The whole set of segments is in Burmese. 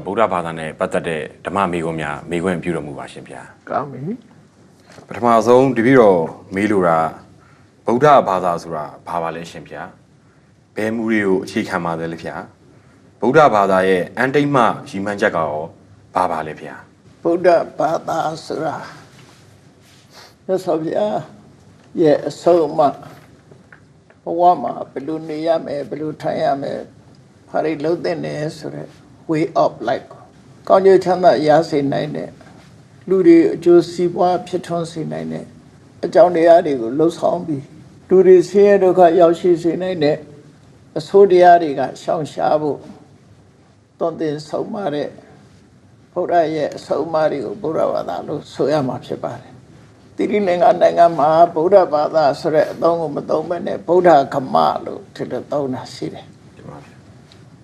ဗုဒ္ဓဘာသာနဲ့ပတ်သက်တဲ့ဓမ္မမေခွန်းများမေခွန်းပြုတော်မူပါရှင်ဗျာကောင်းပြီပထမဆုံးတပည့်တော်မေးလိုတာဗုဒ္ဓဘာသာဆိုတာဘာပါလဲရှင်ဗျာဘယ်မူတွေကိုအခြေခံပါသလဲဗျာဗုဒ္ဓဘာသာရဲ့အန်တိတ်မှရည်မှန်းချက်ကရောဘာပါလဲဗျာဗုဒ္ဓဘာသာဆိုတာမြတ်စွာဘုရားရဲ့အဆုံးအမဘဝမှာဘယ်လိုနေရမယ်ဘယ်လိုထိုင်ရမယ်ဘာတွေလုပ်သင့်တယ်ဆိုတဲ့ way of life ကောင်းကျိုးချမ်းသာရစေနိုင်တဲ့လူတွေအကျိုးစီးပွားဖြစ်ထွန်းစေနိုင်တဲ့အကြောင်းတရားတွေကိုလှုပ်ဆောင်ပြီးလူတွေဆင်းရဲဒုက္ခရောက်ရှိစေနိုင်တဲ့အဆိုးတရားတွေကရှောင်ရှားဖို့သွန်သင်ဆုံးမတဲ့ဘုရားရဲ့အဆုံးအမတွေကိုဗုဒ္ဓဘာသာလို့ဆိုရမှာဖြစ်ပါတယ်တိရိလင်္ကာနိုင်ငံမှာဗုဒ္ဓဘာသာဆိုတဲ့အသုံးကိုမသုံးဘဲနဲ့ဗုဒ္ဓဂမလို့ထည့်သုံးတာရှိတယ်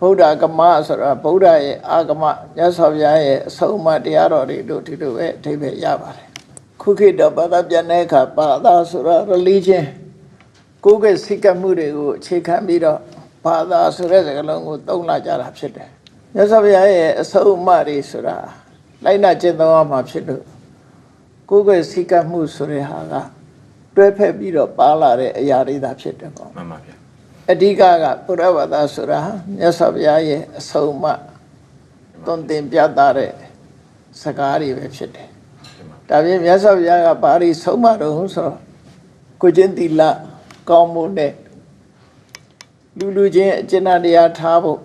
ဗုဒ္ဓဂမဆိုတာဗုဒ္ဓရဲ့အာဂမမြတ်စွာဘုရားရဲ့အဆုံးအမတရားတော်တွေတို့ဒီလိုပဲအဓိပ္ပာယ်ရပါတယ်ခုခေတ်တော့ဘာသာပြန်တဲ့အခါဘာသာဆိုတာ religion ကိုယ်ကစိတ်ကမှုတွေကိုအခြေခံပြီးတော့ဘာသာဆိုတဲ့စကားလုံးကိုသုံးလာကြတာဖြစ်တယ်မြတ်စွာဘုရားရဲ့အဆုံးအမတွေဆိုတာလိုက်နာကျင့်သုံးရမှာဖြစ်လို့ကိုယ်ကစိတ်ကမှုဆိုတဲ့ဟာကတွဲဖက်ပြီးတော့ပါလာတဲ့အရာတွေသာဖြစ်တယ်ပေါ့မှန်ပါဗျာအဓိကကဘုရားဘာသာဆိုတာမြတ်စွာဘုရားရဲ့အဆုံးအမသွန်သင်ပြသတဲ့စကားတွေပဲဖြစ်တယ်ဒါပြင်မြတ်စွာဘုရားကဘာတွေဆုံးမတော့ဆိုတော့ကိုချင်းတိလကောင်းမှုနဲ့လူချင်းအကျဉ်းတရားထားဖို့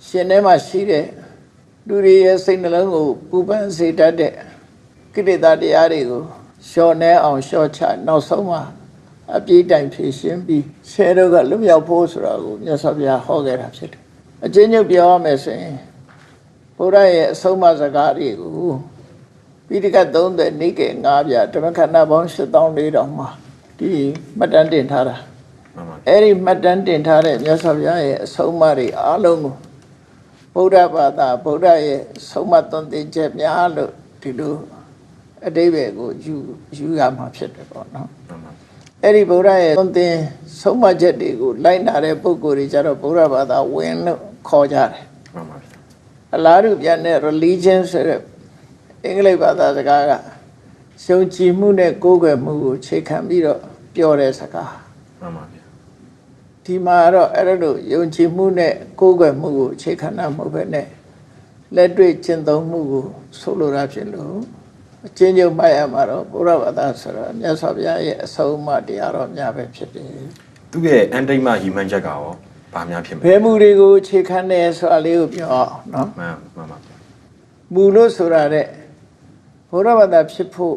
ရှင်ထဲမှာရှိတဲ့လူတွေရဲ့စိတ်နှလုံးကိုပူပန်စေတတ်တဲ့ကိလေသာတရားတွေကိုလျှော့နှဲအောင်လျှော့ချနောက်ဆုံးမှာအပြည့်တိုင်ဖြည့်ရှင်းပြီးဆဲတော့ကလွတ်မြောက်ဖို့ဆိုတာကိုမြတ်စွာဘုရားဟောခဲ့တာဖြစ်တယ်အကျဉ်းချုပ်ပြောရမယ်ဆိုရင်ဘုရားရဲ့အဆုံးအမစကားတွေကိုပိဋကတ်30နိကေ9ပြဓမ္မခန္ဓာပေါင်း8400မှာဒီမှတ်တမ်းတင်ထားတာအဲ့ဒီမှတ်တမ်းတင်ထားတဲ့မြတ်စွာဘုရားရဲ့အဆုံးအမတွေအားလုံးကိုဗုဒ္ဓဘာသာဗုဒ္ဓရဲ့ဆုံးမသွန်သင်ချက်များလို့ဒီလိုအတိပ္ပယ်ကိုယူရမှာဖြစ်တယ်ပေါ့နော်အဲ့ဒီဗုဒ္ဓရဲ့သွန်သင်ဆုံးမချက်တွေကိုလိုက်နာတဲ့ပုဂ္ဂိုလ်တွေကြတော့ဗုဒ္ဓဘာသာဝင်လို့ခေါ်ကြတယ်အလားတူပြန်တဲ့ religion ဆိုတဲ့အင်္ဂလိပ်ဘာသာစကားကရှုံကြည်မှုနဲ့ကိုးကွယ်မှုကိုအခြေခံပြီးတော့ပြောတဲ့စကားမှန်ပါဗျာဒီမှာတော့အဲ့လိုယုံကြည်မှုနဲ့ကိုးကွယ်မှုကိုအခြေခံတာမဟုတ်ဘဲနဲ့လက်တွေ့ကျင့်သုံးမှုကိုဆိုလိုတာဖြစ်လို့အချင်းချင်းမှတ်ရမှာတော့ဘုရားဘာသာဆိုတာမြတ်စွာဘုရားရဲ့အဆုံးအမတရားတော်များပဲဖြစ်တယ်သူရဲ့အန်တိတ်မှရည်မှန်းချက်ကရောဘာများဖြစ်မလဲဘယ်မူတွေကိုအခြေခံတယ်ဆိုတာလေးကိုပြောအောင်နော်မှန်ပါဗျာမူလို့ဆိုတာတဲ့ဘုရားဘာသာဖြစ်ဖို့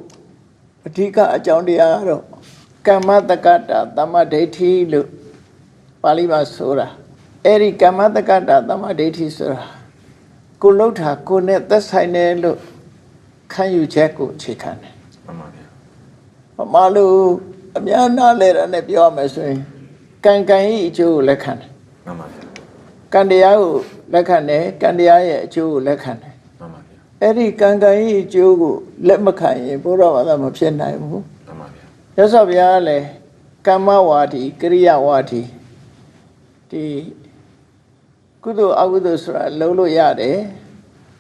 အဓိကအကြောင်းတရားကတော့ကမ္မတက္ကတာသမ္မာဒိဋ္ဌိလို့ပါဠိမှာဆိုတာအဲ့ဒီကမ္မတက္ကတာသမ္မာဒိဋ္ဌိဆိုတာကိုလှုပ်တာကိုနဲ့သက်ဆိုင်တယ်လို့ခံယူချက်ကိုအခြေခံတယ်မှန်ပါဗျာဘာမှလို့အများနာလဲတာနဲ့ပြောရမယ်ဆိုရင်ကံကံရဲ့အကျိုးကိုလက်ခံတယ်မှန်ပါဗျာကံတရားကိုလက်ခံတယ်ကံတရားရဲ့အကျိုးကိုလက်ခံတယ်မှန်ပါဗျာအဲ့ဒီကံကံရဲ့အကျိုးကိုလက်မခံရင်ဘုရားဘာသာမဖြစ်နိုင်ဘူးမှန်ပါဗျာရသော်ဗျာလည်းကမ္မဝါဒီကရိယာဝါဒီဒီကုသိုလ်အကုသိုလ်ဆိုတာလုံးလို့ရတယ်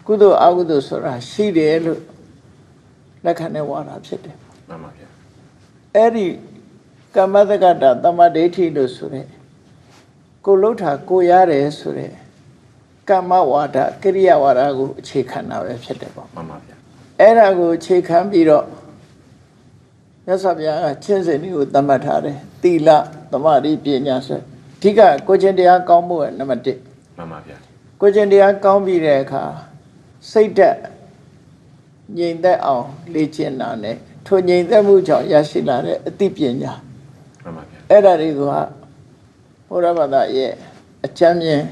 ကုသိုလ်အကုသိုလ်ဆိုတာရှိတယ်လို့လက်ခံတဲ့ဝါဒဖြစ်တယ်မှန်ပါဗျာအဲ့ဒီကမ္မတက္ကတာသမ္မာဒိဋ္ဌိလို့ဆိုတဲ့ကိုလှုပ်တာကိုရတယ်ဆိုတဲ့ကမ္မဝါဒကရိယာဝါဒကိုအခြေခံတာပဲဖြစ်တယ်ပေါ့မှန်ပါဗျာအဲ့ဒါကိုအခြေခံပြီးတော့မြတ်စွာဘုရားကချင်းစင်တွေကိုသတ်မှတ်ထားတယ်သီလသမာဓိပညာဆိုအဓိကကိုချင်းတရားကောင်းဖို့နံပါတ်1မှန်ပါဗျာကိုချင်းတရားကောင်းပြီးတဲ့အခါစိတ်ဓာတ်ငြိမ်သက်အောင်လေ့ကျင့်တာနဲ့ထိုငြိမ်သက်မှုကြောင့်ရရှိလာတဲ့အသိပညာမှန်ပါဗျာအဲ့ဒါတွေကဘုရားဘာသာရဲ့အချမ်းမြင်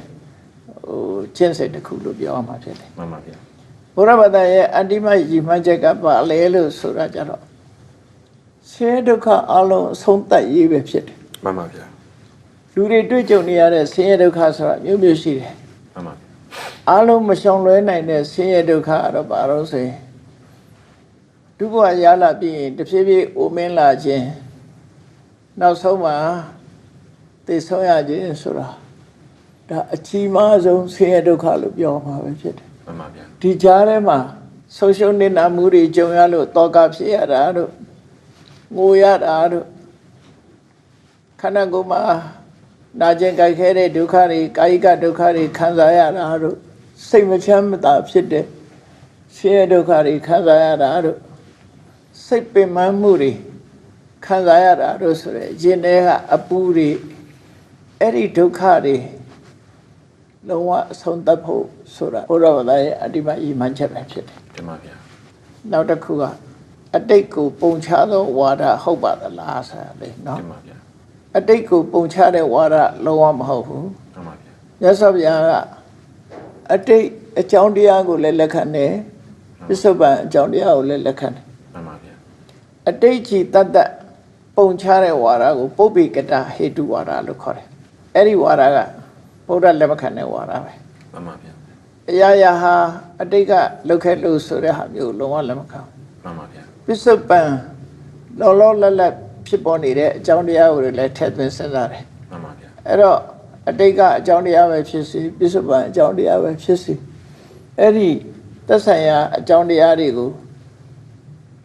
ကျင့်စိတ်တစ်ခုလို့ပြောရမှာဖြစ်တယ်မှန်ပါဗျာဘုရားဘာသာရဲ့အတ္တိမရည်မှန်းချက်ကပါလဲလို့ဆိုတာကြတော့ဆင်းရဲဒုက္ခအလုံးအဆုံးသတ်ရေးပဲဖြစ်တယ်မှန်ပါဗျာလူတွေတွေ့ကြုံနေရတဲ့ဆင်းရဲဒုက္ခဆိုတာမျိုးမျိုးရှိတယ်မှန်ပါဗျာအလုံးမရှောင်လွဲနိုင်တဲ့ဆင်းရဲဒုက္ခကတော့ဘာလို့ဆိုရင်ဒုက္ခရလာပြီးရင်တဖြည်းဖြည်းအိုမင်းလာခြင်းနောက်ဆုံးမှာသိဆုံးရခြင်းဆိုတာဒါအကြီးမားဆုံးဆင်းရဲဒုက္ခလို့ပြောမှာပဲဖြစ်တယ် မှန်ပါဗျာ ဒီကြားထဲမှာဆုံးရှုံးနေတာမှုတွေကြုံရလို့တောကဖြစ်ရတာတို့ငိုရတာတို့ခန္ဓာကိုယ်မှာနာကျင်ကြိုက်ခဲတဲ့ဒုက္ခတွေကာယကဒုက္ခတွေခံစားရတာတို့စိတ်မချမ်းသာဖြစ်တဲ့ဆင်းရဲဒုက္ခတွေခံစားရတာတို့စိတ်ပင်ပန်းမှုတွေခံစားရတာတို့ဆိုရယ်ရင်ထဲကအပူတွေအဲ့ဒီဒုက္ခတွေလုံးဝအဆုံးသတ်ဖို့ဆိုတာဘုရားဘာသာရဲ့အတ္တိမဤမှန်ချက်ပဲဖြစ်တယ် တင်ပါဗျာ နောက်တစ်ခုကအတိတ်ကိုပုံချသောဝါဒဟုတ်ပါသလားဆိုတာလေနော် တင်ပါဗျာ အတိတ်ကိုပုံချတဲ့ဝါဒလုံးဝမဟုတ်ဘူး တင်ပါဗျာ မြတ်စွာဘုရားကအတိတ်အကြောင်းတရားကိုလည်းလက်ခံတယ်ပစ္စုပန်အကြောင်းတရားကိုလည်းလက်ခံတယ် တင်ပါဗျာ အတိတ်ကြီးတတ်တတ်ပုံချတဲ့ဝါဒကိုပုပ္ပိကတဟေတုဝါဒလို့ခေါ်တယ်အဲ့ဒီဝါဒကဘုရားလက်မခံတဲ့ဝါဒပဲ တင်ပါဗျာ အရာရာဟာအတိတ်ကလောက်ခဲ့လို့ဆိုတဲ့ဟာမျိုးလုံးဝလက်မခံဘူး တင်ပါဗျာ ပစ္စုပန်လောလောလတ်လတ်ဖြစ်ပေါ်နေတဲ့အကြောင်းတရားကိုလည်းထည့်သွင်းစဉ်းစားတယ် တင်ပါဗျာ အဲ့တော့အတိတ်ကအကြောင်းတရားပဲဖြစ်စီပစ္စုပန်အကြောင်းတရားပဲဖြစ်စီအဲ့ဒီသက်ဆိုင်ရာအကြောင်းတရားတွေကို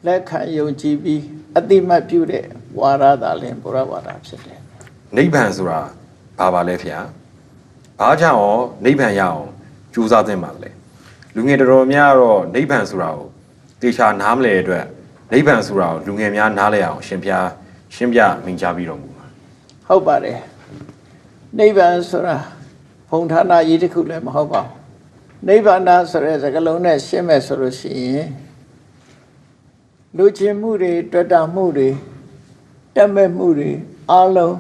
လက်ခံယုံကြည်ပြီးအတိမတ်ပြုတဲ့ဝါဒသာလင်ဘုရားဝါဒဖြစ်တယ် နိဗ္ဗာန်ဆိုတာဘာပါလဲဗျာဘာကြောင့်ရောနိဗ္ဗာန်ရအောင်ကြိုးစားသင့်ပါလဲလူငယ်တော်များကတော့နိဗ္ဗာန်ဆိုတာကိုတေချာနားမလဲအတွက်နိဗ္ဗာန်ဆိုတာကိုလူငယ်များနားလဲအောင်ရှင်းပြမိန့်ကြားပြီးတော်မူပါ ဟုတ်ပါတယ်နိဗ္ဗာန်ဆိုတာဘုံဌာနကြီးတစ်ခုလည်းမဟုတ်ပါဘူးနိဗ္ဗာန်ဆိုတဲ့စကားလုံးနဲ့ရှင်းမယ်ဆိုလို့ရှိရင်လူချင်းမှုတွေတွေ့တာမှုတွေတက်မဲ့မှုတွေအလုံး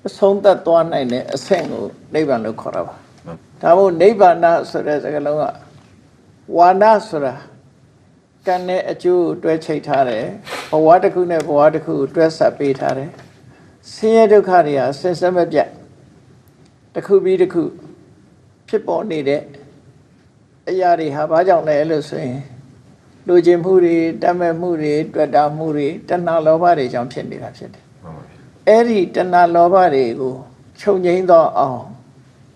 အဆုံးသတ်သွားနိုင်တဲ့အဆင့်ကိုနိဗ္ဗာန်လို့ခေါ်တာပါဒါမို့နိဗ္ဗာန်ဆိုတဲ့စကားလုံးကဝါဒဆိုတာကံနဲ့အကျိုးတွဲချိတ်ထားတယ်ဘဝတစ်ခုနဲ့ဘဝတစ်ခုတွဲဆက်ပေးထားတယ်ဆင်းရဲဒုက္ခတွေဟာဆင်းရဲမပြတ်တစ်ခုပြီးတစ်ခုဖြစ်ပေါ်နေတဲ့အရာတွေဟာဘာကြောင့်လဲလို့ဆိုရင်လူချင်းမှုတွေတတ်မဲ့မှုတွေတွေ့တာမှုတွေတဏှာလောဘတွေကြောင့်ဖြစ်နေတာဖြစ်တယ် မှန်ပါဗျာ အဲ့ဒီတဏှာလောဘတွေကိုချုပ်ငြိမ်းသောအောင်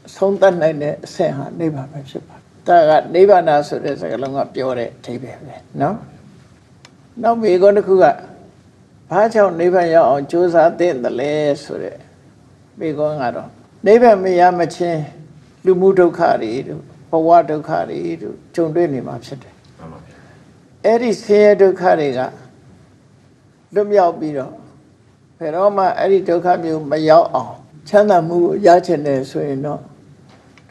အဆုံးသတ်နိုင်တဲ့အဆင့်ဟာနိဗ္ဗာန်ပဲဖြစ်ပါတယ်ဒါကနိဗ္ဗာန်ဆိုတဲ့စကားလုံးကပြောတဲ့အဓိပ္ပာယ်ပဲနော်နောက်မိကုန်းတစ်ခုကဘာကြောင့်နိဗ္ဗာန်ရောက်အောင်ကြိုးစားသင့်တယ်လဲဆိုတဲ့မိကုန်းကတော့နိဗ္ဗာန်မရမချင်းလူမှုဒုက္ခတွေတို့ဘဝဒုက္ခတွေတို့ကြုံတွေ့နေမှာဖြစ်တယ် မှန်ပါဗျာ အဲ့ဒီဆင်းရဲဒုက္ခတွေကလွတ်မြောက်ပြီးတော့ဘယ်တော့မှအဲ့ဒီဒုက္ခမျိုးမရောက်အောင်ချမ်းသာမှုကိုရချင်တယ်ဆိုရင်တော့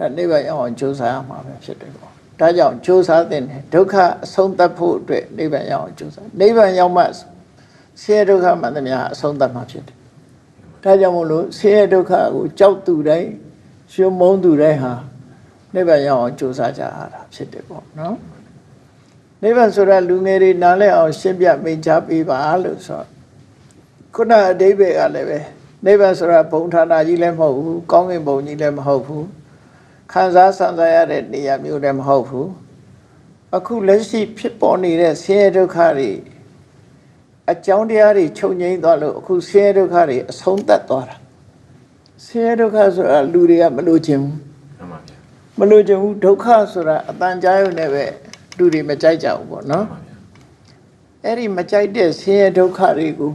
ဒါနိဗ္ဗာန်ရောက်အောင်ကြိုးစားရမှာပဲဖြစ်တယ်ပေါ့ဒါကြောင့်ကြိုးစားတဲ့ဒုက္ခအဆုံးသတ်ဖို့အတွက်နိဗ္ဗာန်ရောက်အောင်ကြိုးစားနိဗ္ဗာန်ရောက်မှဆင်းရဲဒုက္ခမှန်သမျှအဆုံးသတ်မှာဖြစ်တယ်ဒါကြောင့်မို့လို့ဆင်းရဲဒုက္ခကိုကြောက်သူတိုင်းရှုံးမုန်းသူတိုင်းဟာနိဗ္ဗာန်ရောက်အောင်ကြိုးစားကြရတာဖြစ်တယ်ပေါ့နော်နိဗ္ဗာန်ဆိုတာလူငယ်တွေနားလည်အောင်ရှင်းပြမိန့်ကြားပေးပါလို့ဆိုခုနအဓိပ္ပာယ်ကလည်းပဲနိဗ္ဗာန်ဆိုတာဘုံဌာနကြီးလည်းမဟုတ်ဘူးကောင်းကင်ဘုံကြီးလည်းမဟုတ်ဘူးခံစားဆံစားရတဲ့နေရာမျိုးလည်းမဟုတ်ဘူးအခုလက်ရှိဖြစ်ပေါ်နေတဲ့ဆင်းရဲဒုက္ခတွေအကြောင်းတရားတွေချုပ်ငြိမ်းသွားလို့အခုဆင်းရဲဒုက္ခတွေအဆုံးသတ်သွားတာဆင်းရဲဒုက္ခဆိုတာလူတွေကမလို့ခြင်းဘူး မှန်ပါဗျာ မလို့ခြင်းဘူးဒုက္ခဆိုတာအတန်ကြားရုံနဲ့ပဲလူတွေမကြိုက်ကြဘူးပေါ့နော် မှန်ပါဗျာ အဲ့ဒီမကြိုက်တဲ့ဆင်းရဲဒုက္ခတွေကို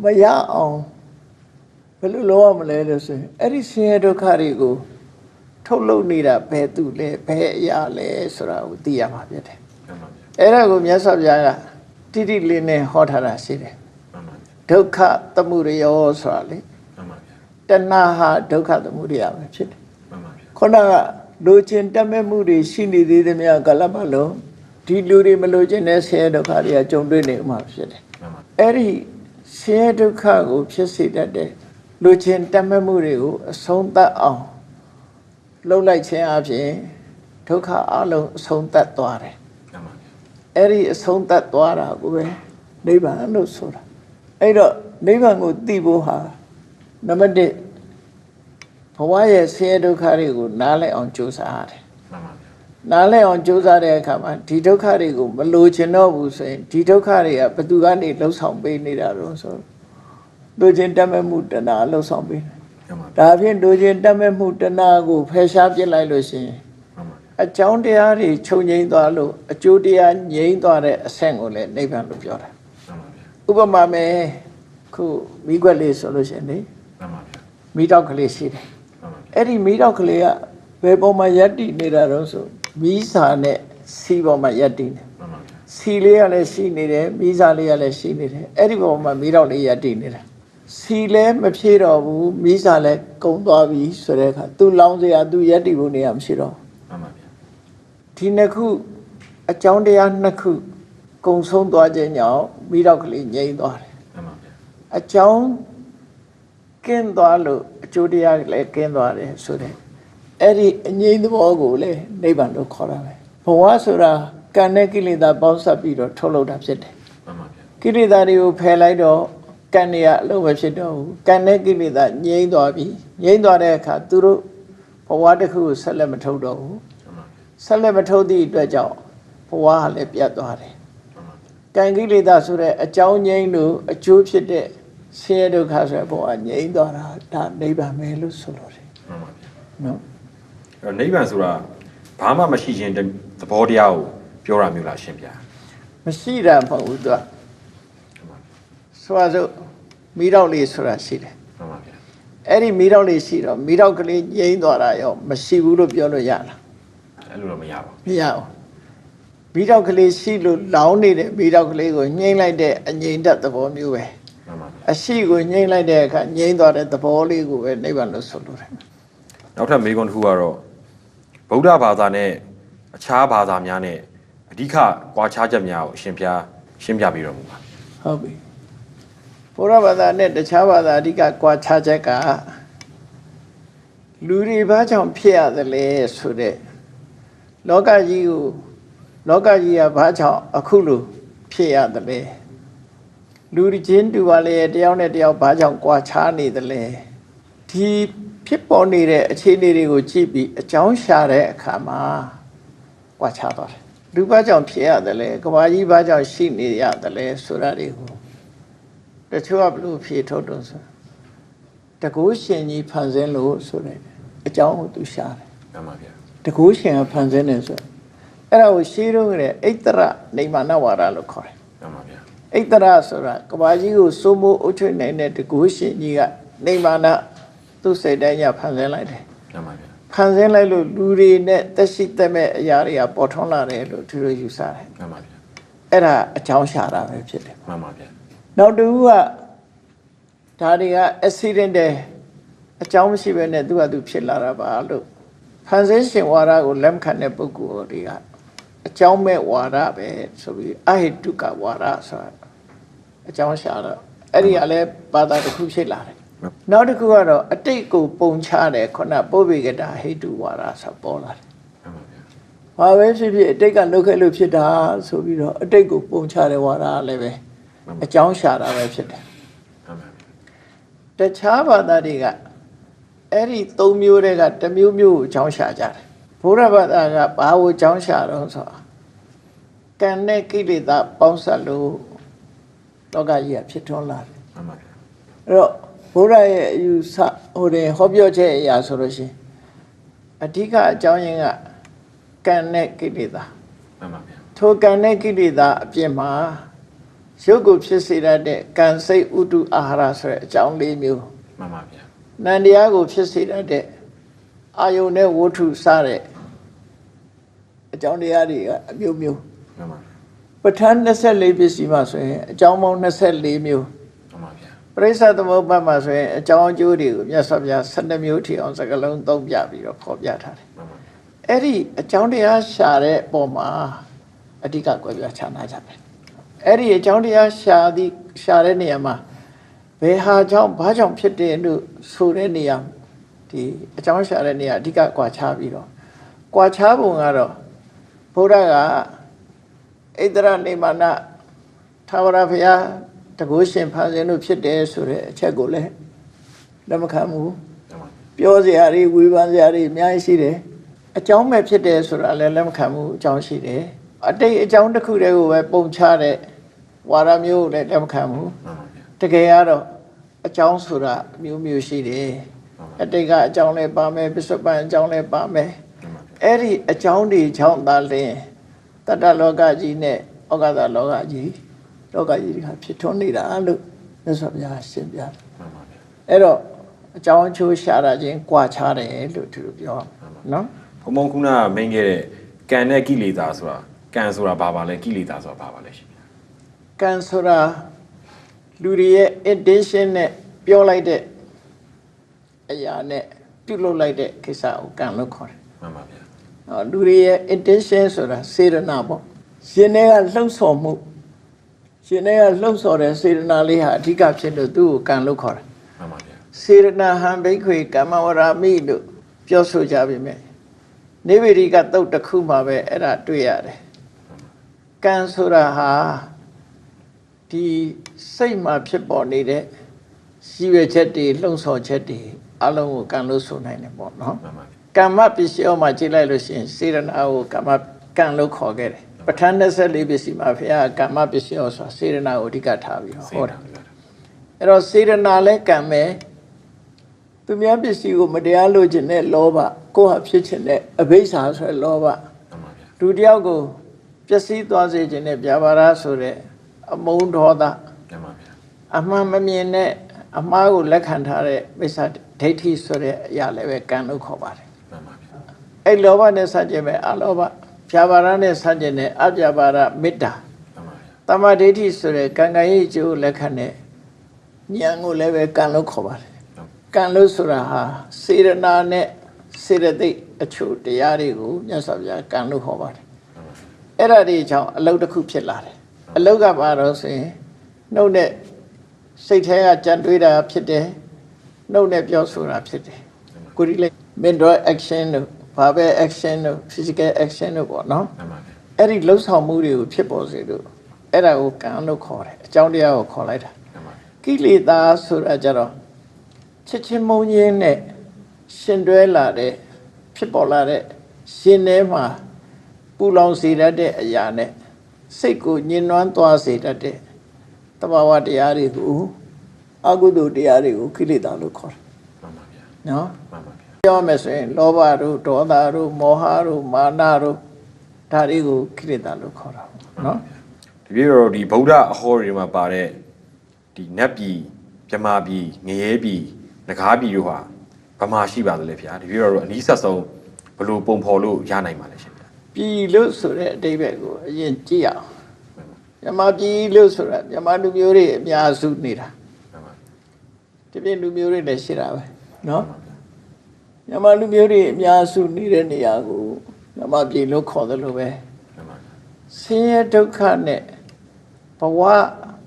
မရအောင်ဘယ်လိုလုပ်ရမလဲလို့ဆိုရင်အဲ့ဒီဆင်းရဲဒုက္ခတွေကိုထုတ်လုပ်နေတာဘယ်သူလဲဘယ်အရာလဲဆိုတာကိုသိရမှာဖြစ်တယ် မှန်ပါဗျာ အဲ့ဒါကိုမြတ်စွာဘုရားကတိတိလေးနဲ့ဟောထားတာရှိတယ် မှန်ပါဗျာ ဒုက္ခသမုဒယောဆိုတာလေ မှန်ပါဗျာ တဏှာဟာဒုက္ခသမုဒယပဲဖြစ်တယ် မှန်ပါဗျာ ခုနကလူချင်းတက်မဲ့မှုတွေရှိနေသေးသမျှကလပ်မလုံးဒီလူတွေမလို့ခြင်းတဲ့ဆင်းရဲဒုက္ခတွေကကြုံတွေ့နေမှာဖြစ်တယ် မှန်ပါ အဲ့ဒီဆင်းရဲဒုက္ခကိုဖြစ်စေတတ်တဲ့လူချင်းတက်မဲ့မှုတွေကိုအဆုံးသတ်အောင်လှုပ်လိုက်ခြင်းအပြင်ဒုက္ခအလုံးအဆုံးသတ်သွားတယ် မှန်ပါဗျာ အဲ့ဒီအဆုံးသတ်သွားတာကိုပဲနိဗ္ဗာန်လို့ဆိုတာအဲ့တော့နိဗ္ဗာန်ကိုသိဖို့ဟာနံပါတ်1ဘဝရဲ့ဆင်းရဲဒုက္ခတွေကိုနားလည်အောင်ကြိုးစားရတယ် မှန်ပါဗျာ နားလည်အောင်ကြိုးစားတဲ့အခါမှာဒီဒုက္ခတွေကိုမလိုချင်တော့ဘူးဆိုရင်ဒီဒုက္ခတွေကဘယ်သူကနေလှုပ်ဆောင်ပေးနေတာတော့ဆိုလိုချင်တတ်မဲ့မှုတဏှာလှုပ်ဆောင်ပေးတယ် မှန်ပါဗျာ ဒါဖြင့်လိုချင်တတ်မဲ့မှုတဏှာကိုဖယ်ရှားပြစ်လိုက်လို့ရှိရင် မှန်ပါဗျာ အကြောင်းတရားတွေချုပ်ငြိမ်းသွားလို့အကျိုးတရားငြိမ်းသွားတဲ့အဆင့်ကိုလည်းနိဗ္ဗာန်လို့ပြောတာဥပမာမယ်ခုမိခွက်လေးဆိုလို့ရှိရင်လေမိတောက်ကလေးရှိတယ်အဲ့ဒီမိတောက်ကလေးကဘယ်ပေါ်မှာယက်တည်နေတာတော့ဆိုမိစာနဲ့စီပေါ်မှာယက်တည်နေစီလေးကလည်းရှိနေတယ်မိစာလေးကလည်းရှိနေတယ်အဲ့ဒီပေါ်မှာမိတောက်လေးယက်တည်နေတာစီလည်းမဖြည့်တော့ဘူးမိစာလည်းကုန်းသွားပြီဆိုတဲ့အခါသူလောင်းစရာသူယက်တည်ဖို့နေရာမရှိတော့ဒီနှစ်ခုအကြောင်းတရားနှစ်ခုကုံဆုံးသွားခြင်းကြောင့်မိတော့ကလေးငြိမ့်သွားတယ်အကြောင်းကင်းသွားလို့အကျိုးတရားလည်းကင်းသွားတယ်ဆိုတဲ့အဲ့ဒီအငြိမ့်သဘောကိုလေနိဗ္ဗာန်လို့ခေါ်တာပဲဘဝဆိုတာကံနဲ့ကိလေသာပေါင်းစပ်ပြီးတော့ထုတ်လုပ်တာဖြစ်တယ်ကိလေသာတွေကိုဖယ်လိုက်တော့ကံတွေကအလုံးပဲဖြစ်တော့ဘူးကံနဲ့ကိလေသာငြိမ့်သွားပြီငြိမ့်သွားတဲ့အခါသူတို့ဘဝတစ်ခုကိုဆက်လက်မထုတ်တော့ဘူးဆက်လက်မထုတ်သည့်အတွက်ကြောင့်ဘဝဟာလည်းပြတ်သွားတယ်ကံကိလေသာဆိုတဲ့အကြောင်းငြိမ်းလို့အကျိုးဖြစ်တဲ့ဆင်းရဲဒုက္ခဆိုတဲ့ဘဝငြိမ်းသွားတာဒါနိဗ္ဗာန်ပဲလို့ဆိုလို့တယ်နော်အဲ့နိဗ္ဗာန်ဆိုတာဘာမှမရှိခြင်းသဘောတရားကိုပြောရမျိုးလားရှင်ဗျာမရှိတာမဟုတ်ဘူးသူကဆိုပါစို့မိတော့လေးဆိုတာရှိတယ်အဲ့ဒီမိတော့လေးရှိတော့မိတော့ကလေးငြိမ်းသွားတာရောမရှိဘူးလို့ပြောလို့ရလားအဲ့လိုတော့မရပါဘူးမရဘူးမိတော့ကလေးရှိလို့လောင်းနေတဲ့မိတော့ကလေးကိုငြိမ်းလိုက်တဲ့အငြိမ်သက်သဘောမျိုးပဲအရှိကိုငြိမ်းလိုက်တဲ့အခါငြိမ်းသွားတဲ့သဘောလေးကိုပဲနိဗ္ဗာန်လို့ဆိုလိုတယ်နောက်ထပ်မေးခွန်းတစ်ခုကတော့ဗုဒ္ဓဘာသာနဲ့အခြားဘာသာများနဲ့အဓိကကွာခြားချက်များကိုရှင်းပြပြီးတော့မူပါဟုတ်ပြီဗုဒ္ဓဘာသာနဲ့တခြားဘာသာအဓိကကွာခြားချက်ကလူတွေဘာကြောင့်ဖြစ်ရသလဲဆိုတဲ့လောကကြီးကဘာကြောင့်အခုလိုဖြစ်ရသလဲလူချင်းတူပါလေတယောက်နဲ့တယောက်ဘာကြောင့်ကွာခြားနေသလဲဒီဖြစ်ပေါ်နေတဲ့အခြေအနေတွေကိုကြည့်ပြီးအကြောင်းရှာတဲ့အခါမှာကွာခြားသွားတယ်လူဘာကြောင့်ဖြစ်ရသလဲကဘာကြီးဘာကြောင့်ရှိနေရသလဲဆိုတာတွေကိုတချို့ကဘလို့ဖြေထုတ်တော့ဆိုတကုရှင်ကြီးဖန်ဆင်းလို့ဆိုတဲ့အကြောင်းကိုသူရှာတယ်မှန်ပါဗျာတကုရှင်ကဖန်ဆင်းတယ်ဆိုအဲ့ဒါကိုရှင်းတော့တဲ့ဣတ္တရနေမာနဝါဒလို့ခေါ်တယ်မှန်ပါဗျာဣတ္တရဆိုတာကဘာကြီးကိုစိုးမိုးအုပ်ချုပ်နိုင်တဲ့တကုရှင်ကြီးကနေမာနသူ့စိတ်တိုင်းညဖန်ဆင်းလိုက်တယ်မှန်ပါဗျာဖန်ဆင်းလိုက်လို့လူတွေနဲ့သက်ရှိသက်မဲ့အရာတွေကပေါ်ထွန်းလာတယ်လို့သူတို့ယူဆတယ်မှန်ပါဗျာအဲ့ဒါအကြောင်းရှာတာပဲဖြစ်တယ်မှန်ပါဗျာနောက်တစ်ခုကဒါတွေက accident တဲ့အကြောင်းမရှိဘဲနဲ့သူ့ဟာသူဖြစ်လာတာပါလို့ဖန်ဆင်းရှင်ဝါဒကိုလက်မခံတဲ့ပုဂ္ဂိုလ်တွေကအကြောင်းမဲ့ဝါဒပဲဆိုပြီးအဟိတုကဝါဒဆိုတာအကြောင်းရှာတော့အဲ့ဒီကလည်းဘာသာတစ်ခုဖြစ်လာတယ်နောက်တစ်ခုကတော့အတိတ်ကိုပုံချတယ်ခုနပုဗ္ဗေကတာဟိတုဝါဒဆိုပေါ်လာတယ်ဘာပဲဖြစ်ဖြစ်အတိတ်ကလုပ်ခဲ့လို့ဖြစ်တာဆိုပြီးတော့အတိတ်ကိုပုံချတဲ့ဝါဒလည်းပဲအကြောင်းရှာတာပဲဖြစ်တယ်တခြားဘာသာတွေကအဲ့ဒီ၃မျိုးတည်းကတစ်မျိုးမျိုးကိုအကြောင်းရှာကြတယ်ဘုရားဘာသာကဘာကိုအကြောင်းရှာတော့ဆိုကံနဲ့ကိလေသာပေါင်းစပ်လို့လောကကြီးကဖြစ်ထွန်းလာတယ်မှန်ပါဗျာအဲ့တော့ဘုရားရဲ့အယူဆဟိုတယ်ဟောပြောချက်အရာဆိုလို့ရှိရင်အဓိကအကြောင်းရင်းကကံနဲ့ကိလေသာမှန်ပါဗျာထိုကံနဲ့ကိလေသာအပြင်မှာရုပ်ကိုဖြစ်စေတတ်တဲ့ကံစိတ်ဥတုအာဟာရဆိုတဲ့အကြောင်း၄မျိုးမှန်ပါဗျာနန္တရားကိုဖြစ်စေတတ်တဲ့အာယုန်နဲ့ဝဋ္ထုစတဲ့အကြောင်းတရားတွေကအမျိုးမျိုးမှန်ပါပဋ္ဌာန်း24ပစ္စည်းမှာဆိုရင်အကြောင်းပေါင်း24မျိုးမှန်ပါဗျာပရိစ္ဆသမုပ္ပါဒ်မှာဆိုရင်အကြောင်းအကျိုးတွေကိုမြတ်စွာဘုရား12မျိုးထိအောင်စကားလုံးသုံးပြပြီးတော့ဖော်ပြထားတယ်မှန်ပါအဲ့ဒီအကြောင်းတရားရှာတဲ့ပုံမှာအဓိကကွဲပြားခြားနားကြတယ်အဲ့ဒီအကြောင်းတရားရှာတဲ့နေရာမှာဘယ်ဟာကြောင့်ဘာကြောင့်ဖြစ်တယ်လို့ဆိုတဲ့နေရာဒီအကြောင်းရှာတဲ့နေရာအဓိကကွာခြားပြီးတော့ကွာခြားပုံကတော့ဘုရားကဣတ္တရနေမာနသာဝရဘုရားတကုရှင်ဖန်ဆင်းလို့ဖြစ်တယ်ဆိုတဲ့အချက်ကိုလည်းလက်မခံဘူးပြောစရာတွေဝေဖန်စရာတွေအများကြီးရှိတယ်အကြောင်းမဲ့ဖြစ်တယ်ဆိုတာလည်းလက်မခံဘူးအကြောင်းရှိတယ်အတိတ်အကြောင်းတစ်ခုတည်းကိုပဲပုံချတဲ့ဝါဒမျိုးကိုလည်းလက်မခံဘူးတကယ်ကတော့အကြောင်းဆိုတာမျိုးမျိုးရှိတယ်အတိတ်ကအကြောင်းလည်းပါမယ်ပစ္စုပန်အကြောင်းလည်းပါမယ် အဲ့ဒီအကြောင်းတွေကြောင့်သာလျှင်တတ္တလောကကြီးနဲ့ဩဃတလောကကြီးကဖြစ်ထွန်းနေတာလို့မြတ်စွာဘုရားရှင်းပြတယ်အဲ့တော့အကြောင်းအကျိုးရှာတာချင်းကြွားချတယ်လို့သူတို့ပြောနော်ဘုံဘုံခုနကမိန်ခဲ့တဲ့ကံနဲ့ကိလေသာဆိုတာကံဆိုတာဘာပါလဲကိလေသာဆိုတာဘာပါလဲရှင်ကံဆိုတာလူတွေရဲ့ intention နဲ့ပြောလိုက်တဲ့အရာနဲ့ပြုလုပ်လိုက်တဲ့ကိစ္စကိုကံလို့ခေါ်တယ်မှန်ပါဗျာလူတွေရဲ့ intention ဆိုတာစေတနာပေါ့ရှင်တွေကလှုပ်ဆော်မှုရှင်တွေကလှုပ်ဆော်တဲ့စေတနာလေးဟာအဓိကဖြစ်လို့သူ့ကိုကံလို့ခေါ်တယ်မှန်ပါဗျာစေတနာဟံဘိက္ခွေကမ္မဝရမိလို့ပြောဆိုကြပြီမဲ့နိဗ္ဗေဒိကသုတ်တစ်ခုမှာပဲအဲ့ဒါတွေ့ရတယ်ကံဆိုတာဟာဒီစိတ်မှာဖြစ်ပေါ်နေတဲ့ရှိရချက်တွေလှုံ့ဆော်ချက်တွေအလုံးကိုကံလို့ဆိုနိုင်တယ်ပေါ့နော်ကမ္မပစ္စည်းအောက်မှာကြည့်လိုက်လို့ရှိရင်စေတနာကိုကံလို့ခေါ်ခဲ့တယ်ပဋ္ဌာန်း24ပစ္စည်းမှာဘုရားကမ္မပစ္စည်းအောက်ဆိုတာစေတနာကိုအဓိကထားပြီးဟောတာအဲ့တော့စေတနာလဲကံပဲသူများပစ္စည်းကိုမတရားလို့ခြင်းနဲ့လောဘကိုယ်ဟာဖြစ်ခြင်းနဲ့အဘိဓါဆိုတဲ့လောဘလူတယောက်ကိုပျက်စီးသွားစေခြင်းနဲ့ပြပါရဆိုတဲ့အမုန်းဒေါသအမှန်မမြင်တဲ့အမှားကိုလက်ခံထားတဲ့မိစ္ဆာဒိဋ္ဌိဆိုတဲ့အရာလည်းပဲကံလို့ခေါ်ပါတယ်အဲ့လောဘနဲ့ဆန့်ကျင်မဲ့အလောဘပြပါရနဲ့ဆန့်ကျင်တဲ့အပြပါရမေတ္တာတမ္မာဒိဋ္ဌိဆိုတဲ့ကံကံရဲ့အကျိုးလက်ခံတဲ့ဉာဏ်ကိုလည်းပဲကံလို့ခေါ်ပါတယ်ကံလို့ဆိုတာဟာစေရနာနဲ့စေရသိက်အချို့တရားတွေကိုမြတ်စွာဘုရားကံလို့ခေါ်ပါတယ်အဲ့ဒါတွေကြောင့်အလုတ်တစ်ခုဖြစ်လာတယ်အလုတ်ကဘာလို့ဆိုရင်နှုတ်နဲ့စိတ်ထဲကကြံတွေးတာဖြစ်တယ်နှုတ်နဲ့ပြောဆိုတာဖြစ်တယ်ကိုယ်ဒီလေ mental action တို့ verbal action တို့ physical action တို့ပေါ့နော်အဲ့ဒီလှုပ်ဆောင်မှုတွေကိုဖြစ်ပေါ်စေလို့အဲ့ဒါကိုကံလို့ခေါ်တယ်အကြောင်းတရားကိုခေါ်လိုက်တာကိလေသာဆိုတာကြတော့ချစ်ချင်းမုန်းခြင်းနဲ့ရှင်တွဲလာတဲ့ဖြစ်ပေါ်လာတဲ့ရှင်ထဲမှာပူလောင်စေတတ်တဲ့အရာနဲ့စိတ်ကိုညှဉ်းနှွမ်းသွားစေတတ်တဲ့တဘာဝတရားတွေကိုအကုသိုလ်တရားတွေကိုကိလေသာလို့ခေါ်တယ်မှန်ပါဗျာနော်မှန်ပါဗျာပြောမယ်ဆိုရင်လောဘတို့ဒေါသတို့မောဟတို့မာနတို့ဒါတွေကိုကိလေသာလို့ခေါ်တာနော်ဒီပြီးတော့ဒီဗုဒ္ဓအဟောတွေမှာပါတဲ့ဒီနတ်ပြည်မြမာပြည်ငရဲပြည်နဂါးပြည်တို့ဟာဗမာရှိပါသလဲဗျာဒီပြီးတော့အနီးဆက်ဆုံးဘလို့ပုံဖော်လို့ရနိုင်ပါလဲရှင်ဗျာပြည်လို့ဆိုတဲ့အတိပ္ပယ်ကိုအရင်ကြည့်ရအောင်မြမပြည်လို့ဆိုတာမြမလူမျိုးတွေအများစုနေတာဒီပြင်လူမျိုးတွေလည်းရှိတာပဲနော်မြမလူမျိုးတွေအများစုနေတဲ့နေရာကိုမြမပြည်လို့ခေါ်တယ်လို့ပဲဆင်းရဲဒုက္ခနဲ့ဘဝ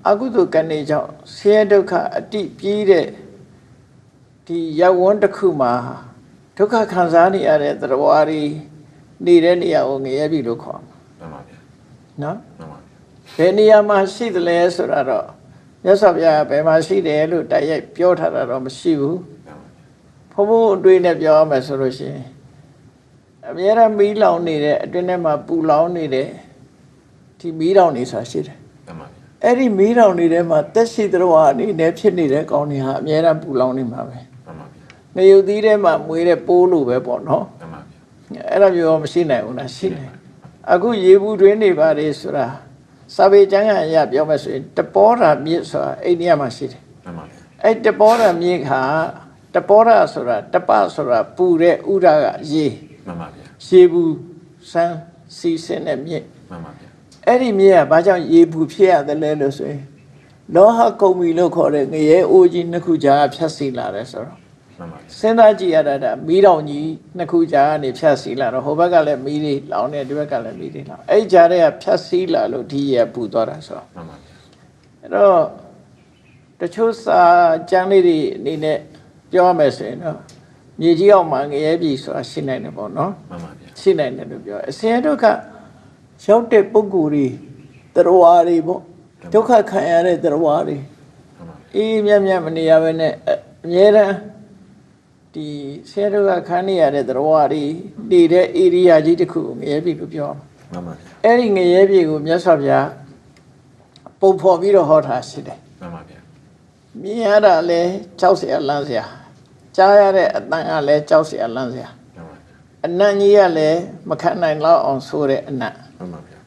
အကုသိုလ်ကံတွေကြောင့်ဆင်းရဲဒုက္ခအတိပြီးတဲ့ဒီရပ်ဝန်းတစ်ခုမှာဒုက္ခခံစားနေရတဲ့သတ္တဝါတွေနေတဲ့နေရာကိုငရဲပြည်လို့ခေါ်မှာမှန်ပါဗျာနော်ဘယ်နေရာမှာရှိသလဲဆိုတာတော့မြတ်စွာဘုရားဘယ်မှာရှိတယ်လို့တိုက်ရိုက်ပြောထားတာတော့မရှိဘူးဘုံဘုံအတွေ့နဲ့ပြောရမယ်ဆိုလို့ရှိရင်အများရမီးလောင်နေတဲ့အတွင်းထဲမှာပူလောင်နေတဲ့ဒီမီးတောင်နေဆိုတာရှိတယ်အဲ့ဒီမီးတောင်တွေထဲမှာတက်ရှိသတော်အနေနဲ့ဖြစ်နေတဲ့ကောင်းတွေဟာအများရပူလောင်နေမှာပဲငရုတ်သီးထဲမှာမွေးတဲ့ပိုးလိုပဲပေါ့နော်အဲ့လိုမျိုးမရှိနိုင်ဘူးလားရှိတယ်အခုရေဘူးတွင်းနေပါတယ်ဆိုတာစာပေကျမ်းဂန်အရပြောမယ်ဆိုရင်တပောဓာမြစ်ဆိုတာအိန္ဒိယမှာရှိတယ်အဲ့တပောဓာမြစ်ဟာတပောဓာဆိုတာတပဆိုတာပူတဲ့ဥဒကရေမှန်ပါဗျာရေဘူးစမ်းစီစင်းတဲ့မြစ်မှန်ပါဗျာအဲ့ဒီမြစ်ကဘာကြောင့်ရေဘူးဖြစ်ရတယ်လဲလို့ဆိုရင်လောဟကုံမီလို့ခေါ်တဲ့ငရဲအိုးကြီးနှစ်ခုကြားဖြတ်စီလာတယ်ဆိုတော့စဉ်းစားကြည့်ရတာမီးတောင်ကြီးနှစ်ခုကြားကနေဖြတ်စီလာတော့ဟိုဘက်ကလည်းမီးတွေလောင်နေဒီဘက်ကလည်းမီးတွေလောင်အဲ့ကြားထဲကဖြတ်စီလာလို့ဒီရပူသွားတာဆိုတော့အဲ့တော့တချို့စာကျမ်းလေးတွေအနေနဲ့ပြောရမယ်ဆိုရင်တော့မြေကြီးအောက်မှာငရဲပြည်ဆိုတာရှိနိုင်တယ်ပေါ့နော်မှန်ပါဗျာရှိနိုင်တယ်လို့ပြောအစင်ဒုက္ခရောက်တဲ့ပုဂ္ဂိုလ်တွေတရားတွေပေါ့ဒုက္ခခံရတဲ့တရားတွေအေးမြတ်မြတ်မနေရဘဲနဲ့အမြဲတမ်းဒီဆဲဒုက္ခခံနေရတဲ့တရားတွေနေတဲ့ဧရိယာကြီးတစ်ခုကိုငရဲပြည်လို့ပြောမှန်ပါဗျာအဲ့ဒီငရဲပြည်ကိုမြတ်စွာဘုရားပုံဖော်ပြီးတော့ဟောထားရှိတယ်မှန်ပါဗျာမြင်ရတာလဲကြောက်เสียလန့်เสียကြားရတဲ့အတန်ကလည်းကြောက်เสียလန့်เสีย အနတ်ကြီးကလည်းမခံနိုင်လောက်အောင်ဆိုတဲ့အနတ် မှန်ပါဗျာ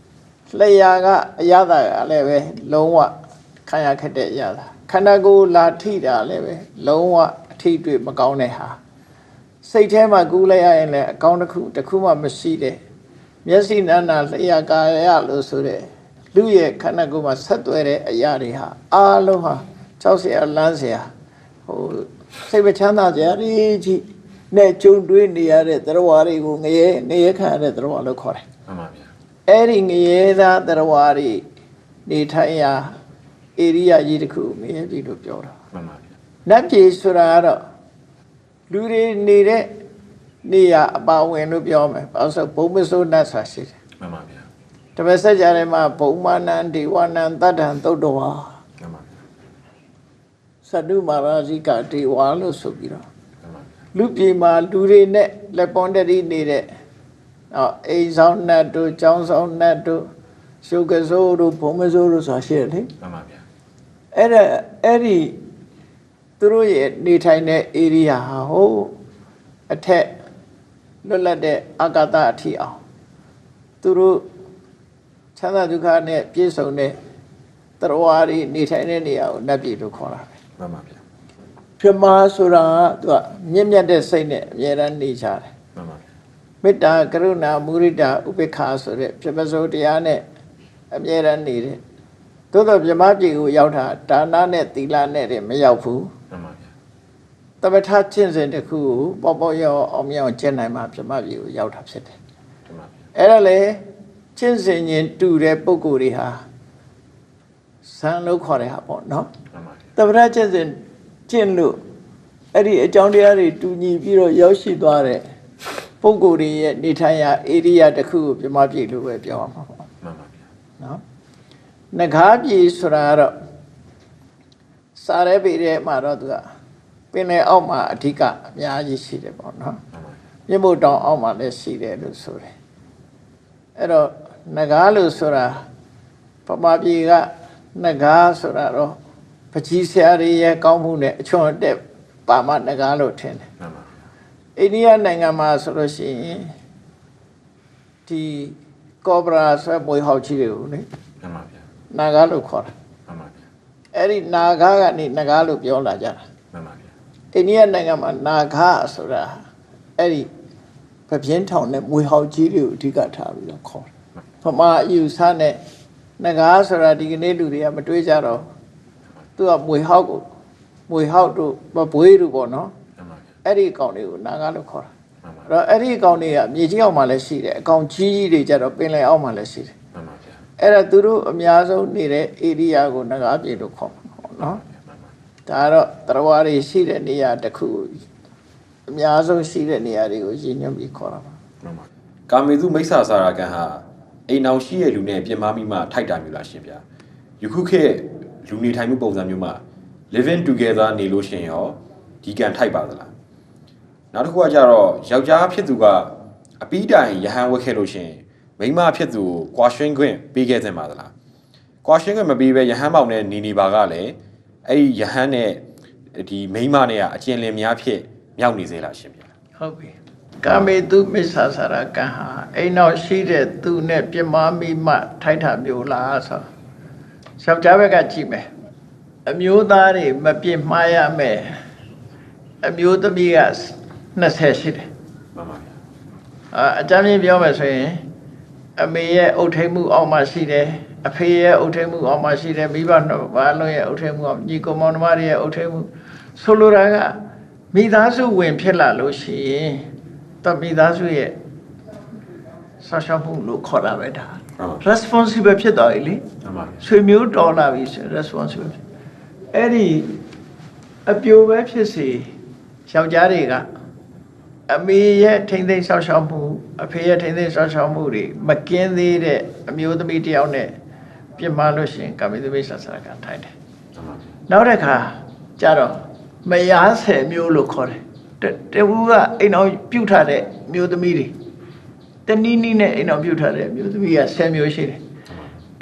လျှာကအရသာကလည်းပဲလုံးဝခံရခက်တဲ့အရသာခန္ဓာကိုယ်လာထိတာလည်းပဲလုံးဝအထိတွေ့မကောင်းတဲ့ဟာစိတ်ထဲမှာကူးလိုက်ရရင်လည်းအကောင်းတစ်ခုမှမရှိတဲ့မျက်စိနာနာလျှာကာယလို့ဆိုတဲ့လူရဲ့ခန္ဓာကိုယ်မှာဆက်သွဲတဲ့အရာတွေဟာအားလုံးဟာကြောက်စရာလန့်စရာဟိုစိတ်မချမ်းသာကြရကြီးနဲ့ကြုံတွေ့နေရတဲ့တရားတွေကိုငရဲခံရတဲ့တရားလို့ခေါ်တယ် မှန်ပါဗျာ အဲ့ဒီငရဲသားတရားတွေနေထိုင်ရာဧရိယာကြီးတစ်ခုငရဲပြည်လို့ပြောတာ မှန်ပါဗျာ နတ်ပြည်ဆိုတာကတော့လူတွေနေတဲ့နေရာအပါဝင်လို့ပြောမယ်ဘာလို့ဆိုဘုံမစိုးနတ်ဆိုတာရှိတယ် မှန်ပါဗျာ တပည့်ဆက်ကြတယ်မှာဘုံမာနံဒေဝနံတတ္တံသုတ်တော်ဟာ မှန်ပါဗျာ သတ္တုမာရာဇိကဒေဝလို့ဆိုပြီးတော့ မှန်ပါဗျာ လူပြည်မှာလူတွေနဲ့လက်ပွန်တရီနေတဲ့အိမ်ဆောင်နတ်တို့ကျောင်းဆောင်နတ်တို့ရှုပ်ကစိုးတို့ဘုံမစိုးတို့ဆိုတာရှိတယ်လေ မှန်ပါဗျာ အဲ့ဒီသူတို့ရဲ့နေထိုင်တဲ့ area ဟာဟိုအထက်လွတ်လပ်တဲ့အာကာသအထီအောင်သူတို့ချမ်းသာဒုက္ခနဲ့ပြည့်စုံတဲ့တရားဝါတွေနေထိုင်တဲ့နေရာကိုနတ်ပြည်လို့ခေါ်တာပဲ မှန်ပါဗျာ ပြမဆိုတာကသူကမြင့်မြတ်တဲ့စိတ်နဲ့အမြဲတမ်းနေကြတယ် မှန်ပါဗျာ မေတ္တာကရုဏာမုဒိတာဥပေက္ခဆိုတဲ့ပြမစိုးတရားနဲ့အမြဲတမ်းနေတဲ့သို့တော့ပြမပြည်ကိုရောက်တာဒါနနဲ့သီလနဲ့တွေမရောက်ဘူး မှန်ပါဗျာ တပထကျင့်စဉ်တစ်ခုကိုပေါ့ပေါ့ရောအောင်မြောင်ကျင့်နိုင်မှပြမပြည်ကိုရောက်တာဖြစ်တယ် မှန်ပါဗျာ အဲ့ဒါလေကျင့်စဉ်ချင်းတူတဲ့ပုဂ္ဂိုလ်တွေဟာဇန်လို့ခေါ်တဲ့ဟာပေါ့နော် မှန်ပါဗျာ တပထကျင့်စဉ်ကျင့်လို့အဲ့ဒီအကြောင်းတရားတွေတူညီပြီးတော့ရောက်ရှိသွားတဲ့ပုဂ္ဂိုလ်တွေရဲ့နေထိုင်ရာဧရိယာတစ်ခုကိုပြမပြည်လို့ပဲပြောရမှာပေါ့ မှန်ပါဗျာ နော်ငကားပြည်ဆိုတာကတော့စားရဲပေတဲ့မှာတော့သူကပင်လယ်အောက်မှာအဓိကအများကြီးရှိတယ်ပေါ့နော် မှန်ပါဗျာ မြင့်မို့တောင်အောက်မှာလည်းရှိတယ်လို့ဆိုတယ်အဲ့တော့ငကားလို့ဆိုတာပမာပြည်ကငကားဆိုတာတော့ပကြီးဆရာတွေရဲ့ကောင်းမှုနဲ့အချွန်တက်ပါမငကားလို့ထင်တယ် မှန်ပါဗျာ အိန္ဒိယနိုင်ငံမှာဆိုလို့ရှိရင်ဒီကောဘရာဆွဲမွေဟောက်ကြီးတွေကိုလေ မှန်ပါဗျာ နာဂါလို့ခေါ်တာ မှန်ပါဗျာ အဲ့ဒီနာဂါကနေနဂါလို့ပြောလာကြတာ မှန်ပါဗျာ အိန္ဒိယနိုင်ငံမှာနာဂါဆိုတာအဲ့ဒီပပြင်းထောင်နဲ့မွေဟောက်ကြီးတွေကိုအဓိကထားပြီးတော့ခေါ်တယ်ဗမာအယူဆနဲ့နဂါဆိုတာဒီကနေ့လူတွေကမတွေးကြတော့သူကမွေဟောက်တို့ဘွေးတို့ပေါ့နော် မှန်ပါဗျာ အဲ့ဒီအကောင်တွေကိုနာဂါလို့ခေါ်တာ မှန်ပါ အဲ့တော့အဲ့ဒီအကောင်တွေကမြေကြီးအောက်မှာလည်းရှိတယ်အကောင်ကြီးကြီးတွေကြတော့ပင်လယ်အောက်မှာလည်းရှိတယ် မှန်ပါဗျာ အဲ့ဒါသူတို့အများဆုံးနေတဲ့ area ကိုနဂါပြေလို့ခေါ်မှာပေါ့နော် မှန်ပါ ဒါကတော့တရားဝါတွေရှိတဲ့နေရာတစ်ခုအများဆုံးရှိတဲ့နေရာတွေကိုရည်ညွှန်းပြီးခေါ်တာပါ မှန်ပါကာမေသူမိစ္ဆာစာရကံဟာအိမ်အောင်ရှိရဲ့လူနဲ့ပြင်မာမိမှထိုက်တာမျိုးလားရှင်ဗျာယခုခေတ်လူနေထိုင်မှုပုံစံမျိုးမှာ living together နေလို့ရှင်ရောဒီကံထိုက်ပါသလားနောက်တစ်ခုကကြတော့ယောက်ျားဖြစ်သူကအပီးတိုင်ရဟန်းဝက်ခဲ့လို့ရှင်မိန်းမဖြစ်သူကိုကွာရှင်းခွင့်ပေးခဲ့သင့်ပါသလားကွာရှင်းခွင့်မပေးဘဲရဟန်းပေါင်နဲ့နေပါကလည်းအဲ့ဒီရဟန်းနဲ့ဒီမိန်းမနဲ့ကအကျဉ်လင်များဖြစ်မြောက်နေစေလားရှင်ဗျာ ဟုတ်ပြီကာမေတုမစ္ဆာစာရကံဟာအိမ်နောက်ရှိတဲ့သူနဲ့ပြမမိမှထိုက်တာမျိုးလားဆိုယောက်ျားဘက်ကကြည့်မယ်အမျိုးသားတွေမပြစ်မှားရမယ်အမျိုးသမီးက20ရှိတယ် မှန်ပါဗျာ အကြမ်းကြီးပြောမယ်ဆိုရင်အမေရဲ့အုပ်ထိပ်မှုအောက်မှာရှိတယ်အဖေရဲ့အုပ်ထိပ်မှုအောက်မှာရှိတယ်မိဘနှစ်ပါးလုံးရဲ့အုပ်ထိပ်မှုအောက်ညီကောင်မောင်နှမတွေရဲ့အုပ်ထိပ်မှုဆိုလိုတာကမိသားစုဝင်ဖြစ်လာလို့ရှိရင်တော့မိသားစုရဲ့ဆောက်ရှောက်မှုလို့ခေါ်တာပဲဒါ responsible ဖြစ်သွားပြီလေ မှန်ပါဗျာ ဆွေမျိုးတော်လာပြီဆို responsible အဲ့ဒီအပြိုပဲဖြစ်စေယောက်ျားတွေကအမေရဲ့ထိမ့်သိမ်းဆောက်ရှောက်မှုအဖေရဲ့ထိမ့်သိမ်းဆောက်ရှောက်မှုတွေမကင်းသေးတဲ့အမျိုးသမီးတစ်ယောက်နဲ့ပြစ်မှားလို့ရှိရင်ကာမိသမီးဆာဆရာကထိုက်တယ် မှန်ပါဗျာ နောက်တစ်ခါကျတော့မယားဆယ်မျိုးလို့ခေါ်တယ်တဝူကအိမ်အောင်ပြုတ်ထားတဲ့မျိုးသမီးတွေတနည်းနည်းနဲ့အိမ်အောင်ပြုတ်ထားတဲ့မျိုးသမီးက10မျိုးရှိတယ်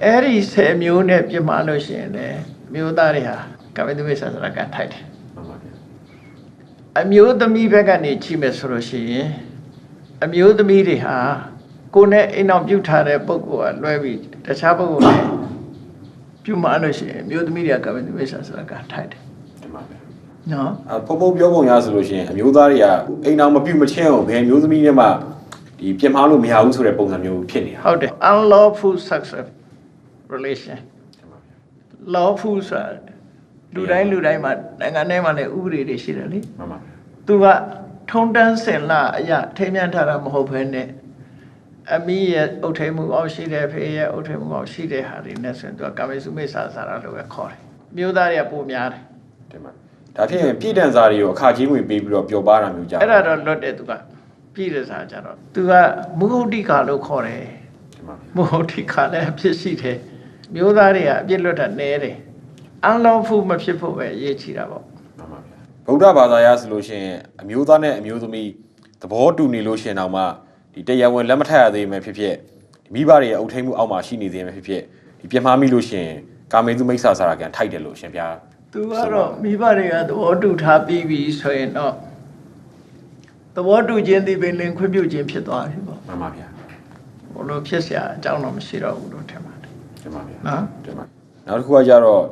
အဲ့ဒီ10မျိုးနဲ့ပြစ်မှားလို့ရှိရင်လည်းမျိုးသားတွေဟာကာမိသမီးဆာဆရာကထိုက်တယ် မှန်ပါဗျာ အမျိုးသမီးဘက်ကနေကြည့်မယ်ဆိုလို့ရှိရင် အမျိုးသမီးတွေဟာကိုယ်နဲ့အိမ်အောင်ပြုတ်ထားတဲ့ပုဂ္ဂိုလ်ကလွဲပြီးတခြားပုဂ္ဂိုလ်နဲ့ပြုမှလို့ရှိရင်အမျိုးသမီးတွေကကာမတုမိစ္ဆာဆိုတာကထိုက်တယ်တင်ပါဗျာနော်ဖုံဖုံပြောပုံရဆိုလို့ရှိရင်အမျိုးသားတွေကအိမ်အောင်မပြုတ်မချင်းအောင်ဘယ်မျိုးသမီးနဲ့မှဒီပြင်မာလို့မရဘူးဆိုတဲ့ပုံစံမျိုးဖြစ်နေတာဟုတ်တယ် unlawful sexual relation lawful ဆိုတာလူတိုင်းမှာနိုင်ငံထဲမှာလည်းဥပဒေတွေရှိတယ်လေမှန်ပါသူကထုံတန်းစင်လာအရာထိမြန်းထားတာမဟုတ်ဘဲနဲ့အမိရဲ့အုတ်ထိန်မှုအောင်ရှိတဲ့ဖေရဲ့အုတ်ထိန်မှုအောင်ရှိတဲ့ဟာတွေနဲ့ဆိုရင်သူကကာမေစုမိစ္ဆာစာရလို့ပဲခေါ်တယ်မျိုးသားတွေကပိုများတယ်တင်ပါဒါဖြစ်ရင်ပြည်တန်စာတွေကိုအခကြီးငွေပေးပြီးတော့ပျော်ပါတာမျိုးကြအဲ့ဒါတော့လွတ်တယ်သူကပြည်တဲ့စာကြတော့သူကမုဟုတ်တိကာလို့ခေါ်တယ်မုဟုတ်တိကာလည်းအဖြစ်ရှိတယ်မျိုးသားတွေကအပြစ်လွတ်တာနည်းတယ်unlawful မဖြစ်ဖို့ပဲအရေးကြီးတာပေါ့မှန်ပါဗျာဗုဒ္ဓဘာသာရဆိုလို့ရှိရင်အမျိုးသားနဲ့အမျိုးသမီးသဘောတူနေလို့ရှိရင်တော့မှဒီတရားဝင်လက်မထပ်ရသေးမှဖြစ်ဖြစ်မိဘတွေရဲ့အုပ်ထိန်မှုအောက်မှာရှိနေသေးမှဖြစ်ဖြစ်ဒီပြမားမိလို့ရှိရင်ကာမေသူမိစ္ဆာစာရကံထိုက်တယ်လို့ရှင်ဗျာသူကတော့မိဘတွေကသဘောတူထားပြီးပြီဆိုရင်တော့သဘောတူခြင်းဒီပင်လင်ခွင့်ပြုခြင်းဖြစ်သွားပြီပေါ့မှန်ပါဗျာဘလို့ဖြစ်เสียအကြောင်းတော့မရှိတော့ဘူးလို့ထင်ပါတယ်တင်ပါဗျာနော်တင်ပါနောက်တစ်ခုကကြတော့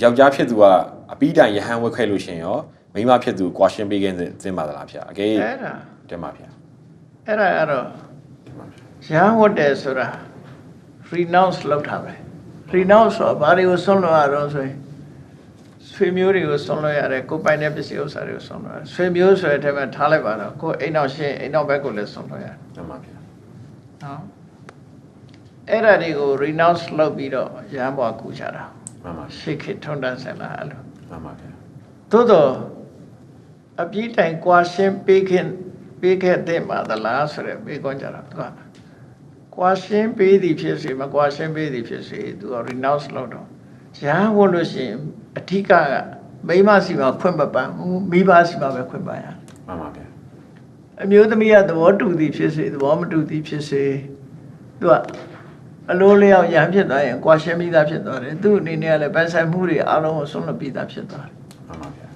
ယောက်ျားဖြစ်သူကအပီးတိုင်ရဟန်းဝက်ခဲ့လို့ရှင်ရောမိန်းမဖြစ်သူကွာရှင်းပေးခြင်းသင်ပါသလားဗျာအကယ်အဲ့ဒါတင်ပါဗျာအဲ့ဒါကတော့ရဟန်းဝတ်တယ်ဆိုတာ renounce လုပ်တာပဲ renounce ဆိုတာဘာတွေကိုဆွန့်လွတ်ရတော့ဆိုရင်ဆွေမျိုးတွေကိုဆွန့်လွတ်ရတယ်ကိုယ်ပိုင်တဲ့ပစ္စည်းဥစ္စာတွေကိုဆွန့်လွတ်ရတယ်ဆွေမျိုးဆိုတဲ့အထက်မှာထားလိုက်ပါတော့ကိုယ်အိမ်အောင်ရှင်းအိမ်အောင်ဘက်ကိုလည်းဆွန့်လွတ်ရတယ်တင်ပါဗျာနော်အဲ့ဒါတွေကို renounce လုပ်ပြီးတော့ရဟန်းဘွားကူချတာမှန်ပါရှိခေထုံတန်းဆက်လာအဲ့လိုမှန်ပါဗျာသို့တော့အပြည့်တိုင်ကွာရှင်းပေးခဲ့တဲ့မှာသလားဆိုရယ်ပေးကောင်းကြတာသူကကွာရှင်းပေးသည်ဖြစ်စေမကွာရှင်းပေးသည်ဖြစ်စေသူက renounce လုပ်တော့ရဟန်းဝတ်လို့ရှိရင်အဓိကမိန်းမစီမှာခွင့်မပန်းမိဘစီမှာပဲခွင့်ပန်းရမှန်ပါဗျာအမျိုးသမီးကသဘောတူသည်ဖြစ်စေသဘောမတူသည်ဖြစ်စေသူကအလိုလျောက်ရဟန်းဖြစ်သွားရင်ကွာရှင်းပြီးသားဖြစ်သွားတယ်သူ့အနေနဲ့ကလည်းပန်းဆိုင်မှုတွေအားလုံးကိုဆုံးလွတ်ပြီးသားဖြစ်သွားတယ်မှန်ပါဗျာ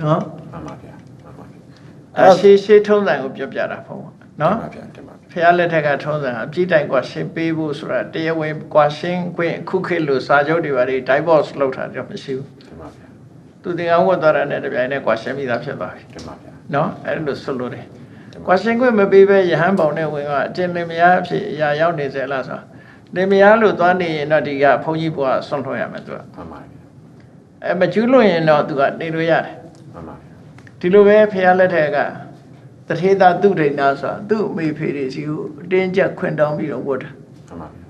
နော်မှန်ပါဗျာမှန်ပါဗျာရှေးထုံးစံကိုပြောပြတာပေါ့နော်မှန်ပါဗျာတင်ပါဖះလက်ထက်ကထုံးစံအပြည့်တိုင်ကွာရှင်းပေးဖို့ဆိုတာတရားဝင်ကွာရှင်းခွင့်ခုခေတ်လို့စာချုပ်တွေပါတွေ divorce လုပ်တာတော့မရှိဘူးတင်ပါဗျာသူတင်အောင်ဝတ်သွားတာနဲ့တပြိုင်နက်ကွာရှင်းပြီးသားဖြစ်သွားပြီတင်ပါဗျာနော်အဲ့လိုဆွလို့တယ်ကွာရှင်းခွင့်မပေးဘဲရဟန်းပေါင်နဲ့ဝင်ကအကျဉ်းလင်မယားအဖြစ်အရာရောက်နေစေလားဆိုလင်မယားလို့သွားနေရင်တော့ဒီကဘုန်းကြီးဘုရားဆွန့်ထွက်ရမယ်သူကမှန်ပါဗျာမကျူးလွန်ရင်တော့သူကနေလို့ရတယ်မှန်ပါဗျာဒီလိုပဲဖះလက်ထက်ကတထေသာသူဒိဏဆိုတာသူ့အမေဖေတွေစီကိုအတင်းကျပ်ခွင့်တောင်းပြီးတော့ဝတ်တာမှန်ပါဗျာ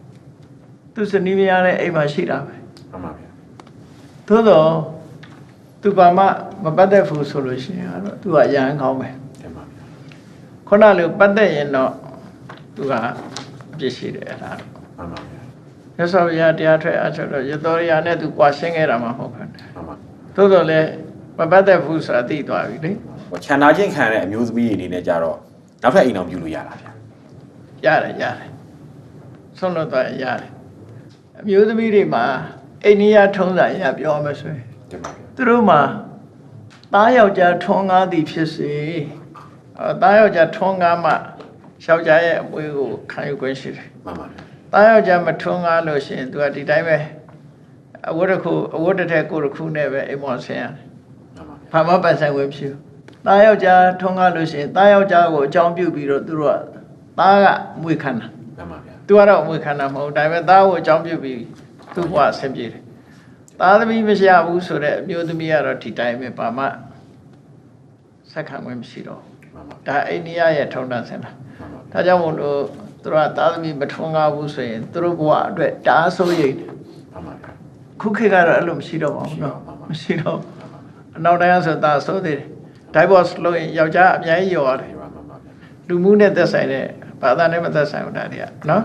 သူစနီးမယားလည်းအိမ်မှာရှိတာပဲမှန်ပါဗျာသို့တော့သူဘာမှမပတ်သက်ဘူးဆိုလို့ရှိရင်တော့သူကရဟန်းကောင်းပဲမှန်ပါဗျာခုနလိုပတ်သက်ရင်တော့သူကအပြစ်ရှိတယ်အဲ့ဒါမှန်ပါဗျာမြတ်စွာဘုရားတရားထွက်အထုတ်တော့ရသောရိယာနဲ့သူကွာရှင်းခဲ့တာမှမဟုတ်ဘူးမှန်ပါသို့တော့လည်းမပတ်သက်ဘူးဆိုတာသိသွားပြီလေခြံနာချင်းခံတဲ့အမျိုးသမီးတွေအနေနဲ့ကြတော့နောက်ထပ်အိမ်အောင်ပြုလို့ရတာဗျာရတယ်ဆုံးလို့တော့ရတယ်အမျိုးသမီးတွေမှာအိန္ဒိယထုံးစံအရပြောမှဆိုရင်သူတို့မှာသားယောက်ျားထွန်းကားသည်ဖြစ်စေသားယောက်ျားထွန်းကားမှယောက်ျားရဲ့အမွေကိုခံယူခွင့်ရှိတယ်မှန်ပါဗျာသားယောက်ျားမထွန်းကားလို့ရှိရင်သူကဒီတိုင်းပဲအဝတ်တစ်ထည်ကိုယ်တစ်ခုနဲ့ပဲအိမ်ပေါ်ဆင်းရတယ်ဘာမှပတ်ဆိုင်ဝင်ဖြစ်သားယောက်ျားထွန်းကားလို့ရှိရင်သားယောက်ျားကိုအကြောင်းပြုပြီးတော့သူတို့ကသားကအမွေခံတာမှန်ပါဗျာသူကတော့အမွေခံတာမဟုတ်ဒါပေမဲ့သားကိုအကြောင်းပြုပြီးသူ့ဘဝဆင်ပြေတယ်သားသမီးမရှိဘူးဆိုတဲ့အမျိုးသမီးကတော့ဒီတိုင်းပဲဘာမှဆက်ခံဝင်မရှိတော့ဒါအိန္ဒိယရဲ့ထုံးတမ်းစင်တာဒါကြောင့်မို့လို့သူတို့ကသားသမီးမထွန်းကားဘူးဆိုရင်သူတို့ဘဝအတွက်တအားဆိုးရိမ်တယ်မှန်ပါဗျာခုခေတ်ကတော့အဲ့လိုမရှိတော့ပါဘူးနော်မရှိတော့အနောက်တိုင်းဆိုတာဆိုးသေးတယ် divorce လို့ရင်ယောက်ျားအများကြီးရောရတယ်လူမှုနဲ့သက်ဆိုင်တဲ့ဘာသာနဲ့မသက်ဆိုင်ဘူးဒါတွေကနော်